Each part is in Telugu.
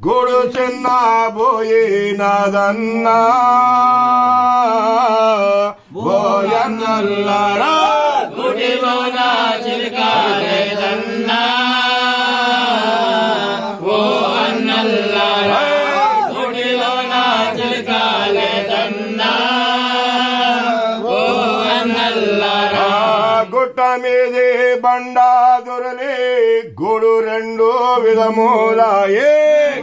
గూడు చిన్న పోయినదన్నా బోయన్నల్లారా గుడిలోన చిలకాలేదన్నా ఓ అన్నల్లారా గుడిలోన చిలకాలేదన్నా ఓ అన్నల్లారా గుట్ట మీది బండా దొరలి గూడు రెండు విధములాయే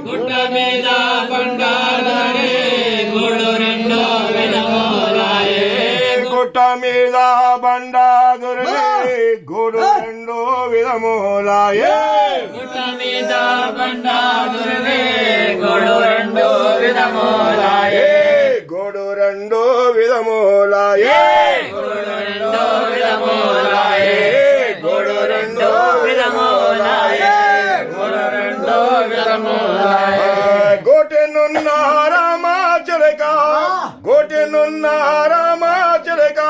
గుట్ట మీద బండాలే గూడు రెండు విధములాయే గుట్ట మీద బండా దొరలి గూడు రెండు విధములాయే గుట్ట మీద బండాలే గూడు రెండు విధములాయే గూడు రెండు విధములాయే గూడు రెండు విధములాయే గూడు రెండు విధములాయే గూడు రెండు విధములాయే గోటెనున్న రామాచలక గోటెనున్న రామాచలక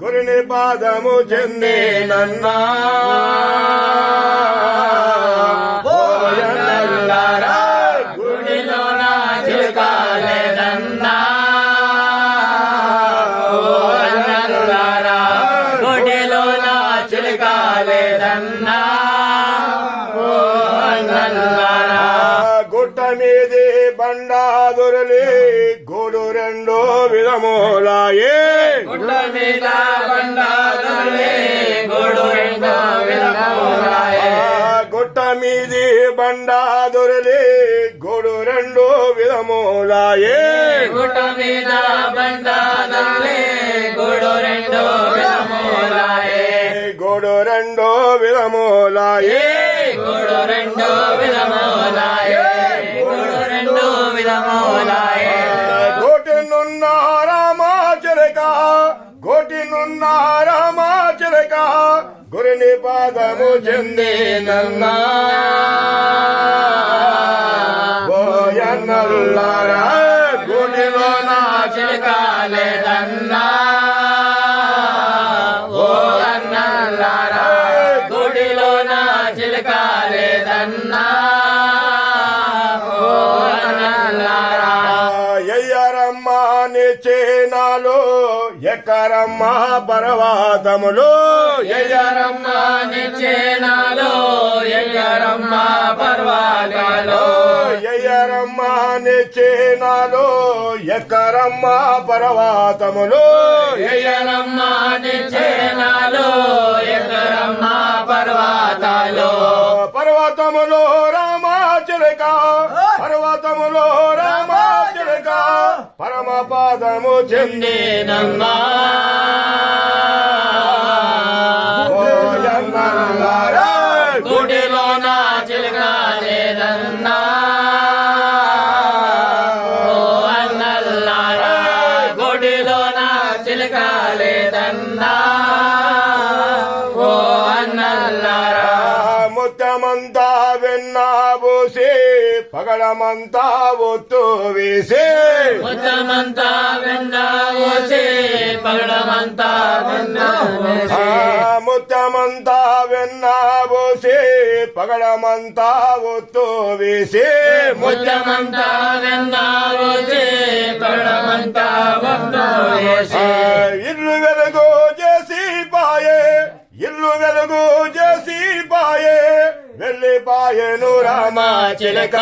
గురిని పాదము చెందేనన్నా ఓయన్నల్లారా గుడిలోన చిలకాలేదన్నా ఓయన్నల్లారా గుడిలోన చిలకాలేదన్నా ఓయన్నల్లారా గుట్ట మీది బండా దొరలి గూడు రెండు విధములాయే గుట్ట మీద బండాలే గూడు రెండు విధములాయే గుట్ట మీది బండా దొరలి గూడు రెండు విధములాయే గుట్ట మీద బండాలే గూడు రెండు విధములాయే గూడు రెండు విధములాయే గూడు రెండు విధములాయే గూడు రెండు విధములాయే గోటినున్న రామాచలక గోటినున్న రామాచలక గురిని పాదము చెందేనన్నా బోయన్నల్లారా గుడిలోన చిలకాలేదన్నా ఓ అన్నల్లారా గుడిలోన చిలకాలేదన్నా ఓ అన్నల్లారా ఎయ్యరమ్మ నిచ్చేనాలో ఎక్కరమ్మ పర్వతములు ఎయ్యరమ్మ నిచ్చేనాలో ఎయ్యరమ్మ పర్వాలలో ఎయ్యరమ్మ నిచ్చేనాలో ఎక్కరమ్మ పర్వతములు ఎయ్యరమ్మ నిచ్చేనాలో ఎయ్యరమ్మ పర్వతాలో పర్వతములో రామాచలక పర్వతములో రామాచలక పరమ పాదము చెందేనన్నా ఓయన్నల్లారా గుడిలోన చిలకాలేదన్నా ఓ అన్నల్లారా గుడిలోన చిలకాలేదన్నా ఓ అన్నల్లారా ముత్తమంతా వెన్నాబూసి పగడమంతా ఒత్తు వేసి ముద్దమంతా వెన్నావోసి పగడమంతా వెన్నావోసి ముత్తమంతా వెన్నాబూసి పగడమంతా ఒత్తు వేసి ముద్దమంతా వెన్నావోసి పగడమంతా వెన్నావోసి ఇల్లు వెలుగు చేసి పాయే ఇల్లు వెలుగు చేసి పాయే వెళ్ళిపాయెను రామా చిలక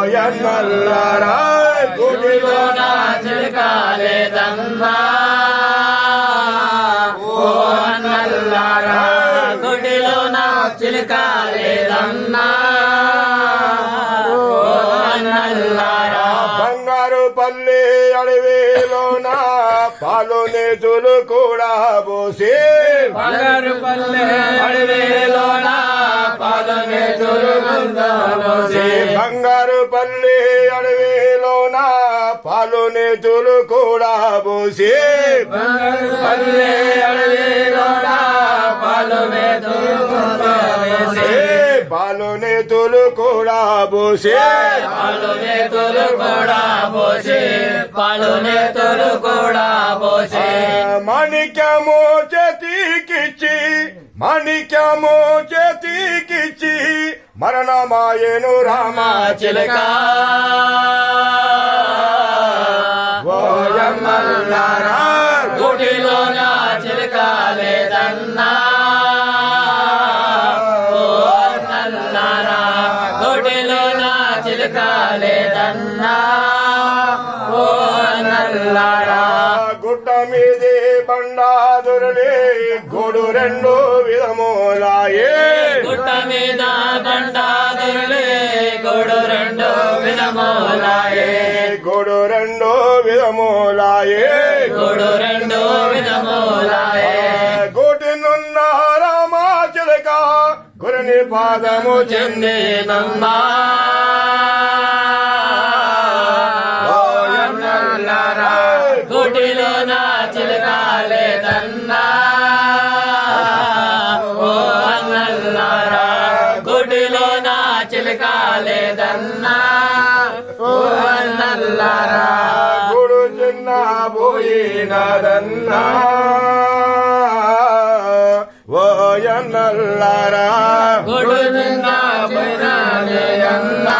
ఓయన్నల్లారా గుడిలోన చిలకాలేదన్నా ఓ అన్నల్లారా గుడిలోన చిలకాలేదన్నా ఓ అన్నల్లారా బంగారు పల్లి అడవిలోన పాలు నేతులు కూడా పోసి బంగారు పల్లె అడవిలోన పాలనే తురుముందోసి బంగారు పల్లి అడవిలోన పాలు నేతులు కూడా పోసి బంగారు పల్లె అడవిలోన పాలనే తురుముందోసి పాలు నేతులు కూడా పోసి పాలునే తొలు కూడా పోసి పాలునే తొలు కూడా పోసి మాణిక్యము చేతికిచ్చి మాణిక్యము చేతికిచ్చి మరణమాయేను రామ చిలక ఓయమ్మల్లారా గుడిలోన చిలక లేదన్నా ఓ నల్లారా గుడిలోన చిలక లేదన్నా ఓ నల్లారా గుట్ట మీది బండాదురులే గోడు రెండు విధములాయే గుట్ట మీద బండాదురులే గోడు రెండు విధములాయే గోడు రెండు విధములాయే గోడు రెండు విధములాయే గోటినున్న రామా చిలక గురుని పాదము చెంది చెందినమ్మా ఓయన్నల్లారా గుడిలోన చిలక లేదన్నా ఓ అన్నల్లారా గుడిలోన చిలక లేదన్నా ఓ అన్నల్లారా గుడు చిన్న పోయినదన్నా ఓయన్నల్లారా గుడు నిన్న పోయినదే అన్నా